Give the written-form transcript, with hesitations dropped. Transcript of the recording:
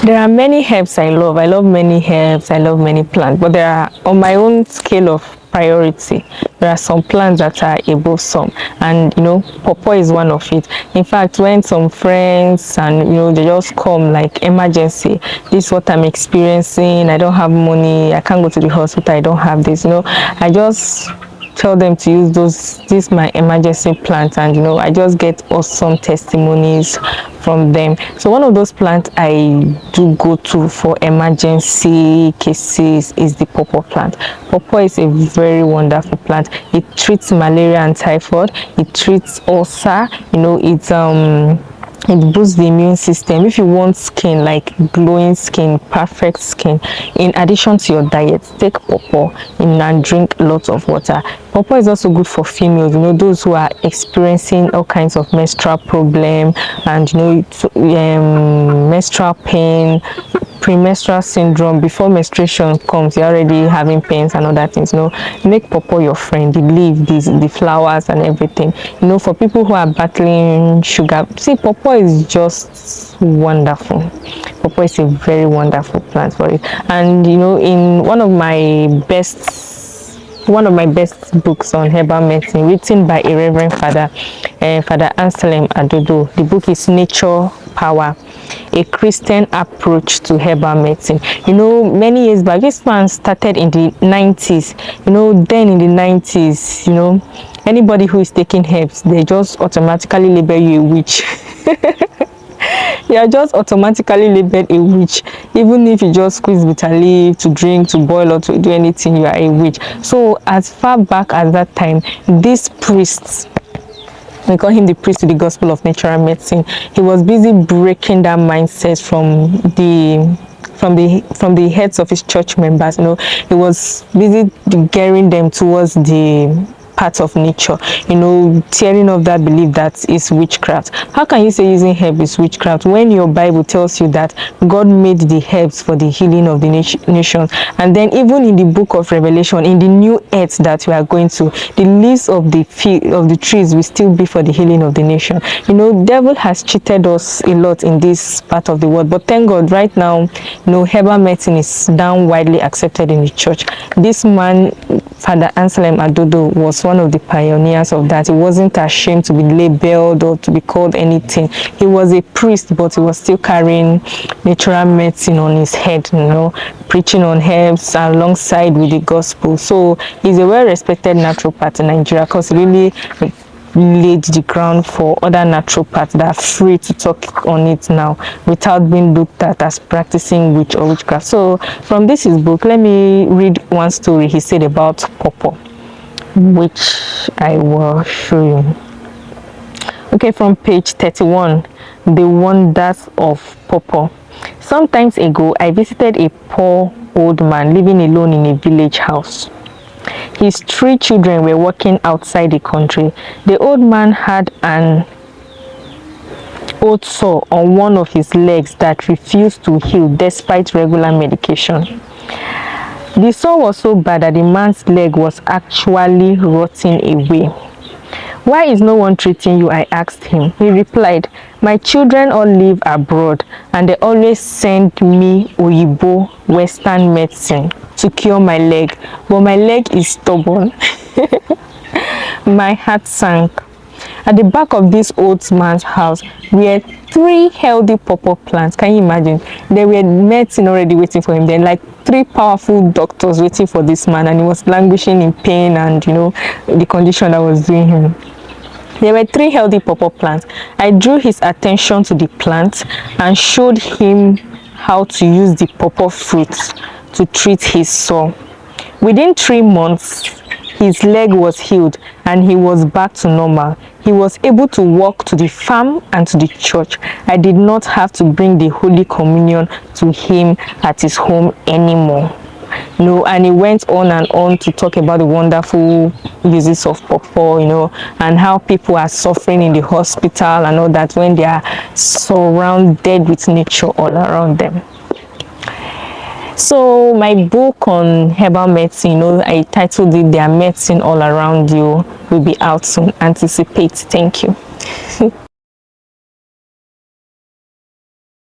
There are many herbs I love. I love many herbs. I love many plants. But there are, on my own scale of priority, there are some plants that are above some. And, pawpaw is one of it. In fact, when some friends and, they just come like emergency, this is what I'm experiencing. I don't have money. I can't go to the hospital. I don't have this, I just tell them to use this my emergency plant, and I just get awesome testimonies from them. So one of those plants I do go to for emergency cases is the pawpaw plant. Pawpaw is a very wonderful plant. It treats malaria and typhoid. It treats ulcer. It boosts the immune system. If you want skin, like glowing skin, perfect skin, in addition to your diet, take pawpaw and drink lots of water. Pawpaw is also good for females, those who are experiencing all kinds of menstrual problem and menstrual pain, premenstrual syndrome. Before menstruation comes, you're already having pains and other things. Make pawpaw your friend. The leaf, the flowers and everything. For people who are battling sugar, see, pawpaw is just wonderful. Pawpaw is a very wonderful plant for it. And in one of my best books on herbal medicine, written by a reverend father, Father Anselm Adodo, the book is Nature Power, a Christian approach to herbal medicine. Many years back, this man started in the 90s. Then in the 90s, anybody who is taking herbs, they just automatically label you a witch. You are just automatically labeled a witch. Even if you just squeeze bitter leaf to drink, to boil, or to do anything, you are a witch. So as far back as that time, this priest, we call him the priest to the gospel of natural medicine, he was busy breaking that mindset from the heads of his church members. He was busy gearing them towards the part of nature, tearing off that belief that is witchcraft. How can you say using herb is witchcraft when your Bible tells you that God made the herbs for the healing of the nations? And then even in the book of Revelation, in the new earth that we are going to, the leaves of the trees will still be for the healing of the nation. Devil has cheated us a lot in this part of the world, but thank God right now, herbal medicine is now widely accepted in the church. This man, Father Anselm Adodo, was one of the pioneers of that. He wasn't ashamed to be labeled or to be called anything. He was a priest, but he was still carrying natural medicine on his head, preaching on herbs alongside with the gospel. So he's a well-respected naturopath in Nigeria, because he really laid the ground for other naturopaths that are free to talk on it now without being looked at as practicing witch or witchcraft. So from this his book, let me read one story he said about pawpaw, which I will show you. Okay, from page 31, The Wonders of Pawpaw. Sometimes ago, I visited a poor old man living alone in a village house. His 3 children were working outside the country. The old man had an old sore on one of his legs that refused to heal despite regular medication. The sore was so bad that the man's leg was actually rotting away. "Why is no one treating you?" I asked him. He replied, "My children all live abroad and they always send me Oyibo Western medicine to cure my leg, but my leg is stubborn." My heart sank. At the back of this old man's house were 3 healthy pawpaw plants. Can you imagine? There were medicine already waiting for him. Then like 3 powerful doctors waiting for this man, and he was languishing in pain and the condition that was doing him. There were 3 healthy pawpaw plants. I drew his attention to the plants and showed him how to use the pawpaw fruits to treat his sore. Within 3 months, his leg was healed and he was back to normal. He was able to walk to the farm and to the church. I did not have to bring the Holy Communion to him at his home anymore. And he went on to talk about the wonderful uses of pawpaw, and how people are suffering in the hospital and all that when they are surrounded with nature all around them. So my book on herbal medicine, I titled it "Their Medicine All Around You," will be out soon. Anticipate. Thank you.